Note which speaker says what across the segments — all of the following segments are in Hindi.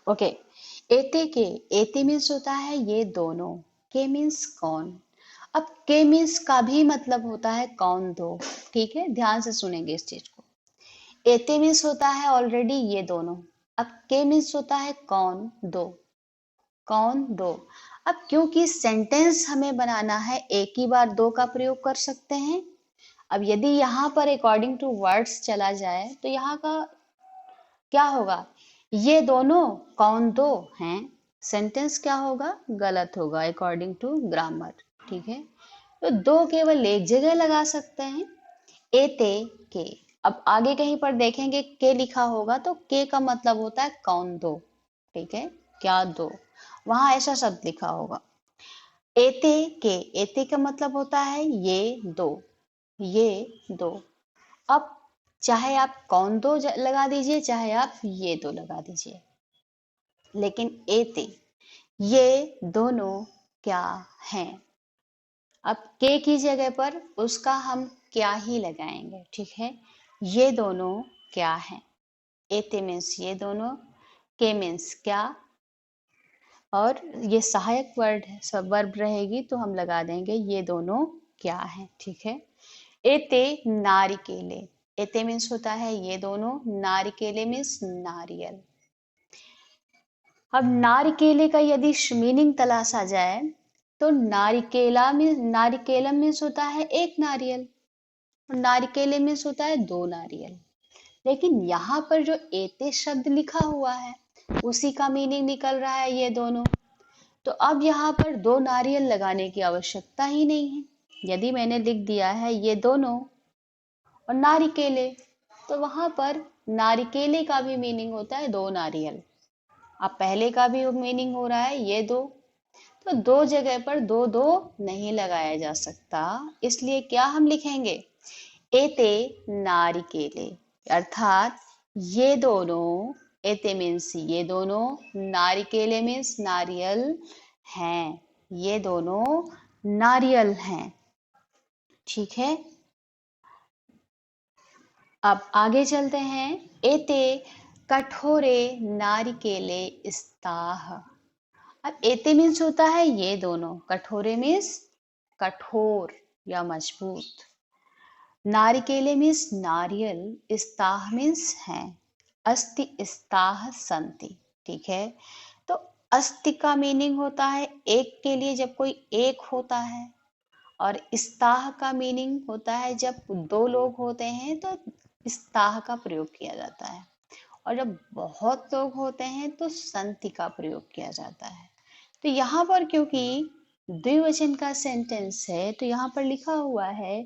Speaker 1: ओके। एते के, एते मीन्स होता है ये दोनों, के मीन्स कौन। अब के मीन्स का भी मतलब होता है कौन दो, ठीक है, ध्यान से सुनेंगे इस चीज को। एते मीन्स होता है ऑलरेडी ये दोनों, अब के मीन्स होता है कौन दो, कौन दो। अब क्योंकि सेंटेंस हमें बनाना है, एक ही बार दो का प्रयोग कर सकते हैं। अब यदि यहाँ पर अकॉर्डिंग टू वर्ड्स चला जाए तो यहाँ का क्या होगा, ये दोनों कौन दो हैं, सेंटेंस क्या होगा, गलत होगा अकॉर्डिंग टू ग्रामर, ठीक है। तो दो केवल एक जगह लगा सकते हैं, एते के। अब आगे कहीं पर देखेंगे के लिखा होगा तो के का मतलब होता है कौन दो, ठीक है, क्या दो, वहां ऐसा शब्द लिखा होगा। एते के, एते का मतलब होता है ये दो, ये दो। अब चाहे आप कौन दो लगा दीजिए, चाहे आप ये दो लगा दीजिए, लेकिन एते, ये दोनों क्या हैं। अब के की जगह पर उसका हम क्या ही लगाएंगे, ठीक है। ये दोनों क्या हैं, एते मीन्स ये दोनों, के मीन्स क्या, और ये सहायक वर्ड है, सब वर्ब रहेगी तो हम लगा देंगे ये दोनों क्या हैं, ठीक है। एते नारिकेले, एते मीन्स होता है ये दोनों, नारिकेले मीन्स नारियल। अब नारिकेले का यदि मीनिंग तलाशा जाए तो नारिकेला में, नारिकेलम मीन्स होता है एक नारियल, और नारिकेले मीन्स होता है दो नारियल। लेकिन यहाँ पर जो एते शब्द लिखा हुआ है उसी का मीनिंग निकल रहा है ये दोनों, तो अब यहाँ पर दो नारियल लगाने की आवश्यकता ही नहीं है। यदि मैंने लिख दिया है ये दोनों और नारिकेले, तो वहां पर नारिकेले का भी मीनिंग होता है दो नारियल। अब पहले का भी मीनिंग हो रहा है ये दो, तो दो जगह पर दो दो नहीं लगाया जा सकता, इसलिए क्या हम लिखेंगे, एते नारिकेले, अर्थात ये दोनों, एते मीन्स ये दोनों, नारिकेले मीन्स नारियल हैं, ये दोनों नारियल हैं, ठीक है। अब आगे चलते हैं, एते कठोरे नारिकेले स्ताह। अब एते मीन्स होता है ये दोनों, कठोरे मीन्स कठोर या मजबूत, नारिकेले मीन्स नारियल, स्ताह मीन्स है, अस्ति स्ताह संति, ठीक है। तो अस्ति का मीनिंग होता है एक के लिए जब कोई एक होता है, और स्ताह का मीनिंग होता है जब दो लोग होते हैं तो स्ताह का प्रयोग किया जाता है, और जब बहुत लोग होते हैं तो संति का प्रयोग किया जाता है। तो यहाँ पर क्योंकि द्विवचन का सेंटेंस है तो यहाँ पर लिखा हुआ है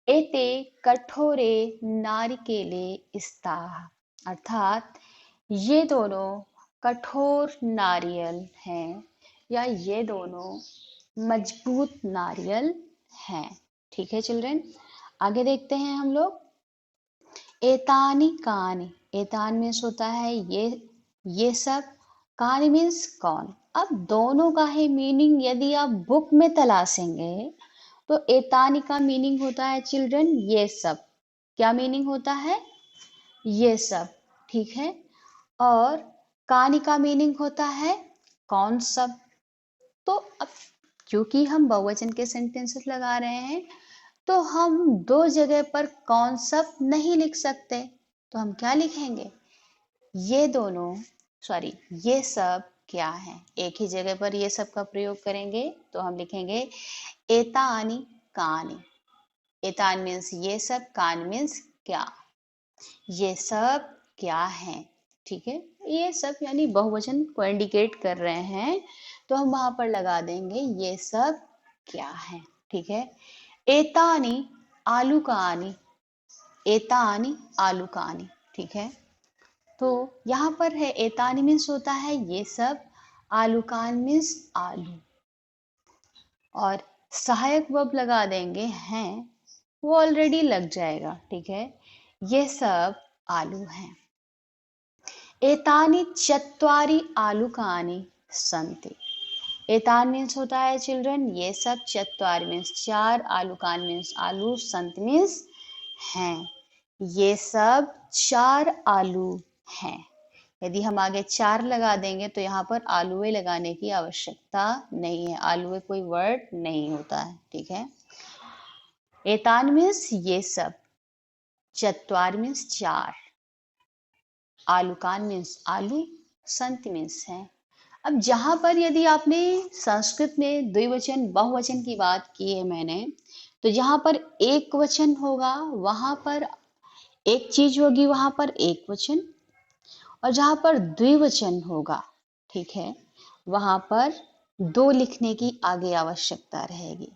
Speaker 1: एते कठोरे नारिकेले स्ताह, अर्थात ये दोनों कठोर नारियल हैं, या ये दोनों मजबूत नारियल हैं, ठीक है चिल्ड्रन। आगे देखते हैं हम लोग, एतानी कानी, एतान मीन्स होता है ये सब, कानी मीन्स कौन। अब दोनों का ही मीनिंग यदि आप बुक में तलाशेंगे तो एतानी का मीनिंग होता है चिल्ड्रन ये सब, क्या मीनिंग होता है, ये सब, ठीक है। और कानी का मीनिंग होता है कौन सब। तो अब क्योंकि हम बहुवचन के सेंटेंसेस लगा रहे हैं तो हम दो जगह पर कौन सब नहीं लिख सकते, तो हम क्या लिखेंगे, ये दोनों, सॉरी ये सब क्या है, एक ही जगह पर ये सब का प्रयोग करेंगे तो हम लिखेंगे एतानी कानी। एतान मीन्स ये सब, कान मीन्स क्या, ये सब क्या है, ठीक है। ये सब यानी बहुवचन को इंडिकेट कर रहे हैं तो हम वहां पर लगा देंगे ये सब क्या है, ठीक है। एतानी आलूकानी, एतानी आलूकानी, ठीक है। तो यहाँ पर है एतानी मीन्स होता है ये सब, आलूकान मीन्स आलू, और सहायक वर्ब लगा देंगे हैं, वो ऑलरेडी लग जाएगा, ठीक है, ये सब आलू हैं। एतानी चत्वारि आलूकानि सन्ति, एतान मीन्स होता है चिल्ड्रन ये सब, चत्वार मीन्स चार, आलूकान मीन्स आलू, संत मीन्स हैं, ये सब चार आलू हैं, यदि हम आगे 4 लगा देंगे तो यहाँ पर आलूए लगाने की आवश्यकता नहीं है, आलूए कोई वर्ड नहीं होता है, ठीक है। एतान मीन्स ये सब, चत्वार मीन्स 4, आलूकान मीन्स आलू, संत मीन्स है। अब जहां पर यदि आपने संस्कृत में द्विवचन बहुवचन की बात की है मैंने, तो जहां पर एक वचन होगा वहां पर एक चीज होगी, वहां पर एक वचन, और जहां पर द्विवचन होगा, ठीक है, वहां पर दो लिखने की आगे आवश्यकता रहेगी।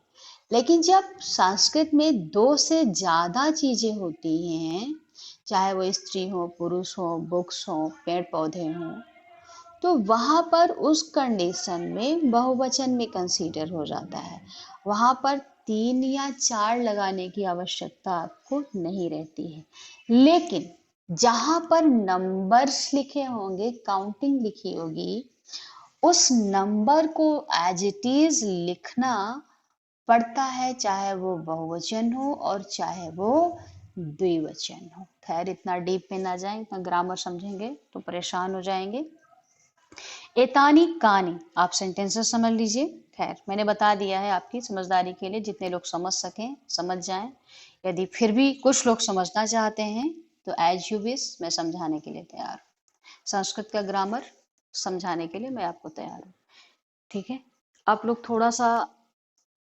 Speaker 1: लेकिन जब संस्कृत में दो से ज्यादा चीजें होती हैं, चाहे वो स्त्री हो, पुरुष हो, बुक्स हो, पेड़ पौधे हो, तो वहां पर उस कंडीशन में बहुवचन में कंसीडर हो जाता है। वहां पर 3 या 4 लगाने की आवश्यकता आपको नहीं रहती है। लेकिन जहां पर नंबर्स लिखे होंगे, काउंटिंग लिखी होगी, उस नंबर को एज इट इज लिखना पड़ता है, चाहे वो बहुवचन हो और चाहे वो द्विवचन हो। खैर इतना डीप में ना जाएं, इतना ग्रामर समझेंगे तो परेशान हो जाएंगे। एतानी कानी, आप सेंटेंसेस समझ लीजिए। खैर मैंने बता दिया है आपकी समझदारी के लिए, जितने लोग समझ सकें समझ जाएं। यदि फिर भी कुछ लोग समझना चाहते हैं तो एज यू विश, मैं समझाने के लिए तैयार हूँ। संस्कृत का ग्रामर समझाने के लिए मैं आपको तैयार हूँ, ठीक है। आप लोग थोड़ा सा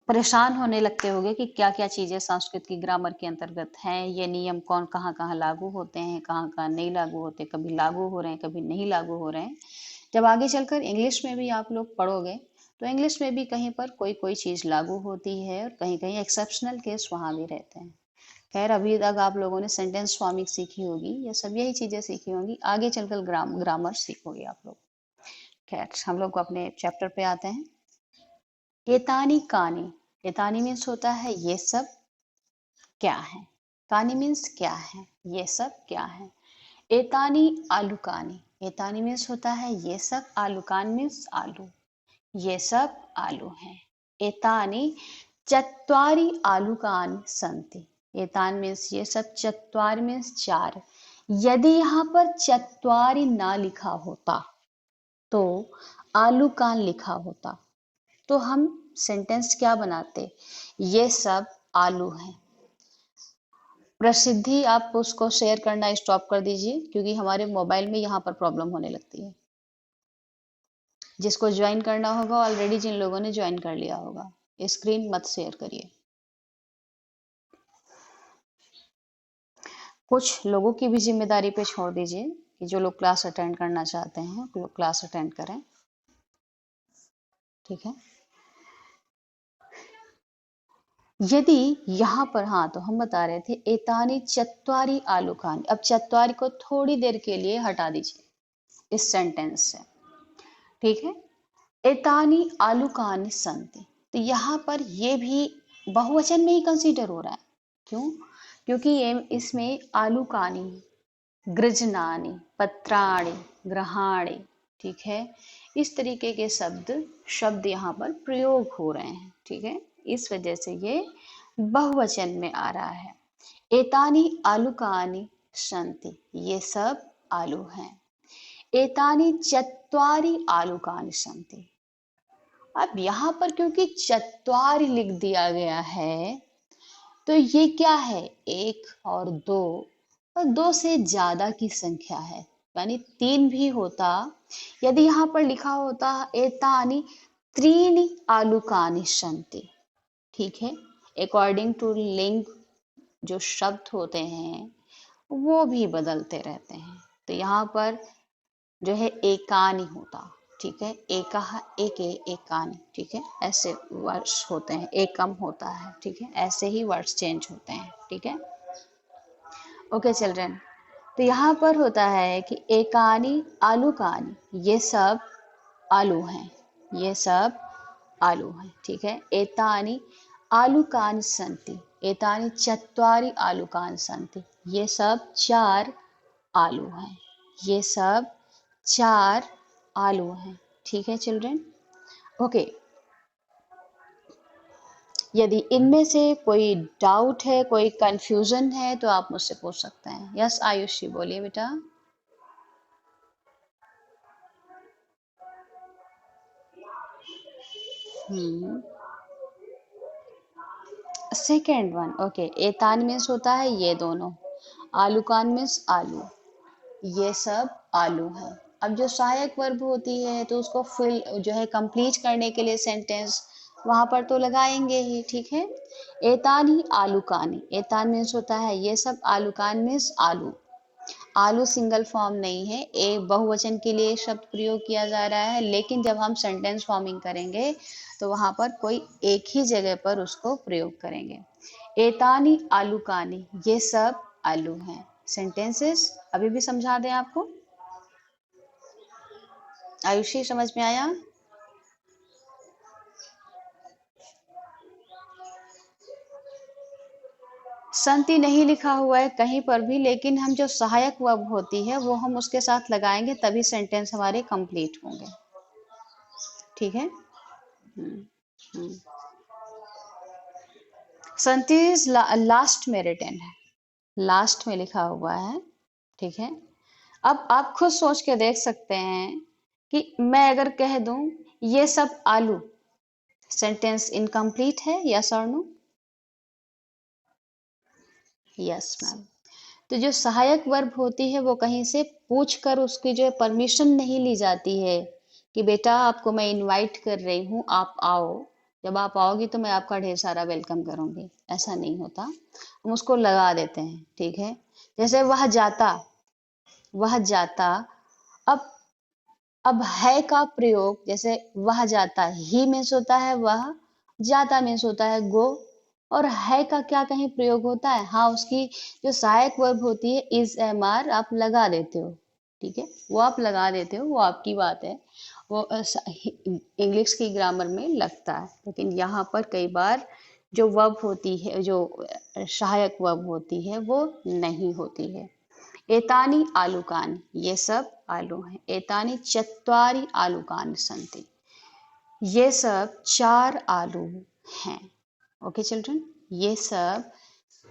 Speaker 1: परेशान होने लगते होंगे कि क्या क्या चीजें संस्कृत की ग्रामर के अंतर्गत हैं, ये नियम कौन कहाँ कहाँ लागू होते हैं, कहाँ कहाँ नहीं लागू होते, कभी लागू हो रहे हैं कभी नहीं लागू हो रहे हैं। जब आगे चलकर इंग्लिश में भी आप लोग पढ़ोगे तो इंग्लिश में भी कहीं पर कोई कोई चीज लागू होती है और कहीं कहीं एक्सेप्शनल केस वहां भी रहते हैं। खैर अभी तक आप लोगों ने सेंटेंस फॉर्मिंग सीखी होगी, ये सब यही चीजें सीखी होंगी, आगे चलकर ग्रामर सीखोगे आप लोग। खैर हम लोग अपने चैप्टर पे आते हैं। एतानी कानी, एतानी मीन्स होता है ये सब क्या है, कानी मीन्स क्या है, ये सब क्या है। एतानी आलूकानी, एतानी मीन्स होता है ये सब, आलूकान मीन्स आलू, ये सब आलू हैं। एतानी चत्वारि आलूकान संति, एतान मीन्स ये सब, चत्वार मीन्स 4। यदि यहाँ पर चत्वारि ना लिखा होता तो आलूकान लिखा होता तो हम सेंटेंस क्या बनाते, ये सब आलू हैं। प्रसिद्धि आप उसको शेयर करना स्टॉप कर दीजिए, क्योंकि हमारे मोबाइल में यहाँ पर प्रॉब्लम होने लगती है। जिसको ज्वाइन करना होगा, ऑलरेडी जिन लोगों ने ज्वाइन कर लिया होगा, स्क्रीन मत शेयर करिए। कुछ लोगों की भी जिम्मेदारी पे छोड़ दीजिए कि जो लोग क्लास अटेंड करना चाहते हैं वो लोग क्लास अटेंड करें, ठीक है। यदि यहाँ पर, हाँ तो हम बता रहे थे एतानी चत्वारी आलूकानी, अब चत्वारी को थोड़ी देर के लिए हटा दीजिए इस सेंटेंस से, ठीक है। एतानी आलूकानी संति, तो यहाँ पर ये भी बहुवचन में ही कंसीडर हो रहा है। क्यों? क्योंकि ये इसमें आलूकानी, गृजनानी, पत्राणि, ग्रहाणि, ठीक है, इस तरीके के शब्द यहाँ पर प्रयोग हो रहे हैं, ठीक है। इस वजह से ये बहुवचन में आ रहा है। एतानी आलूकानि सन्ति, ये सब आलू हैं। एतानी चत्वारि आलूकानि सन्ति, अब यहाँ पर क्योंकि चत्वारि लिख दिया गया है तो ये क्या है, एक और दो, और दो से ज्यादा की संख्या है, यानी 3 भी होता। यदि यहाँ पर लिखा होता एतानी त्रीणि आलूकानि सन्ति, ठीक है, अकॉर्डिंग टू लिंग जो शब्द होते हैं वो भी बदलते रहते हैं, तो यहाँ पर जो है एकानी होता, ठीक है, एकाह एके एकानी, ठीक है, ऐसे वर्ड्स होते हैं, एकम होता है, ठीक है, ऐसे ही वर्ड्स चेंज होते हैं, ठीक है। ओके चिल्ड्रन, तो यहाँ पर होता है कि एकानी आलूकानी, ये सब आलू हैं, ये सब आलू हैं, ठीक है। एतानी आलूकानि सन्ति, एतानी चत्वारि आलूकानि सन्ति, ये सब 4 आलू हैं, ये सब 4 आलू हैं, ठीक है चिल्ड्रन। ओके, यदि इनमें से कोई डाउट है, कोई कंफ्यूजन है तो आप मुझसे पूछ सकते हैं। यस आयुषी, बोलिए बेटा। Second one, okay. एतान मीन्स होता है ये दोनों, आलूकान मीन्स आलू, ये सब आलू है। अब जो सहायक वर्ब होती है तो उसको फिल जो है कंप्लीट करने के लिए सेंटेंस वहां पर तो लगाएंगे ही, ठीक है। एतान ही आलूकानी, एतान मीन्स होता है ये सब, आलूकान मीन्स आलू। आलू सिंगल फॉर्म नहीं है, एक बहुवचन के लिए शब्द प्रयोग किया जा रहा है, लेकिन जब हम सेंटेंस फॉर्मिंग करेंगे तो वहां पर कोई एक ही जगह पर उसको प्रयोग करेंगे। एतानी आलूकानी, ये सब आलू हैं। सेंटेंसेस अभी भी समझा दें आपको, आयुषी समझ में आया? संति नहीं लिखा हुआ है कहीं पर भी, लेकिन हम जो सहायक वर्ब होती है वो हम उसके साथ लगाएंगे, तभी सेंटेंस हमारे कंप्लीट होंगे, ठीक है। हम्म, हम्म। संति लास्ट में रिटन है, लास्ट में लिखा हुआ है, ठीक है। अब आप खुद सोच के देख सकते हैं कि मैं अगर कह दूं ये सब आलू, सेंटेंस इनकम्प्लीट है, यस और नो? Yes ma'am. तो जो सहायक वर्ब होती है वो कहीं से पूछ कर उसकी जो परमिशन नहीं ली जाती है कि बेटा आपको मैं इनवाइट कर रही हूँ, आप आओ, जब आप आओगी तो मैं आपका ढेर सारा वेलकम करूंगी, ऐसा नहीं होता, हम उसको लगा देते हैं, ठीक है। जैसे वह जाता, वह जाता, अब है का प्रयोग, जैसे वह जाता, ही मीन्स होता है वह, जाता मीन्स होता है गो, और है का क्या कहीं प्रयोग होता है? हाँ, उसकी जो सहायक वर्ब होती है इज, एम, आर आप लगा देते हो, ठीक है, वो आप लगा देते हो, वो आपकी बात है, वो इंग्लिश की ग्रामर में लगता है, लेकिन यहाँ पर कई बार जो वर्ब होती है, जो सहायक वर्ब होती है वो नहीं होती है। एतानी आलूकानि, ये सब आलू हैं। एतानी चत्वारि आलूकानि सन्ति, ये सब 4 आलू हैं। ओके चिल्ड्रन, ये सब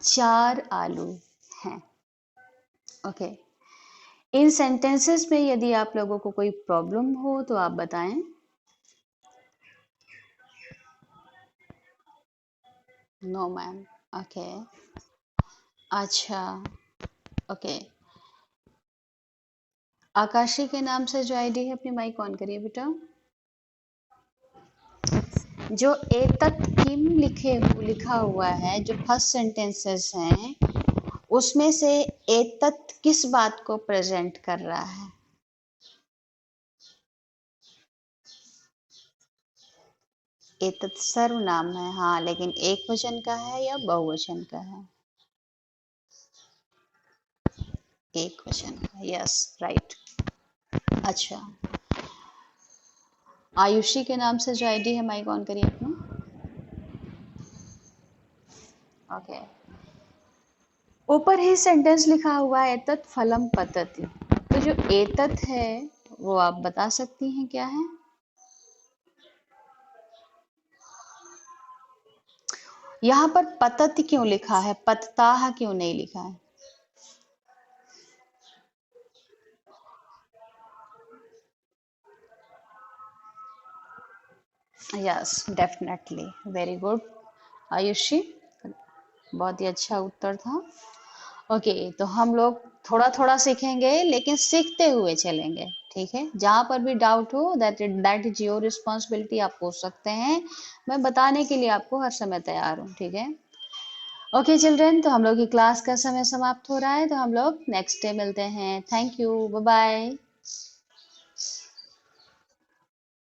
Speaker 1: 4 आलू हैं। ओके, इन सेंटेंसेस में यदि आप लोगों को कोई प्रॉब्लम हो तो आप बताएं। नो मैम, ओके, अच्छा, ओके। आकाशी के नाम से जो आईडी है अपनी माइक ऑन करिए बेटा। जो एतत् किम लिखा हुआ है, जो फर्स्ट सेंटेंसेस हैं उसमें से एतत् किस बात को प्रेजेंट कर रहा है? एतत् सर्वनाम है, हाँ, लेकिन एक वचन का है या बहुवचन का है? एक वचन का, यस राइट। अच्छा, आयुषी के नाम से जो आईडी है माइक ऑन करिए अपना। ओके, ऊपर ही सेंटेंस लिखा हुआ है एतत् फलम पतति, तो जो एतत् है वो आप बता सकती हैं क्या है? यहाँ पर पतति क्यों लिखा है, पतताह क्यों नहीं लिखा है? Yes definitely, very good Ayushi, बहुत ही अच्छा उत्तर था। ओके, तो हम लोग थोड़ा थोड़ा सीखेंगे लेकिन सीखते हुए चलेंगे, ठीक है। जहां पर भी डाउट हो, दैट इज योर रिस्पॉन्सिबिलिटी, आप पूछ सकते हैं, मैं बताने के लिए आपको हर समय तैयार हूँ, ठीक है। ओके चिल्ड्रन, तो हम लोग की क्लास का समय समाप्त हो रहा है, तो हम लोग नेक्स्ट डे मिलते हैं। Thank you, bye bye.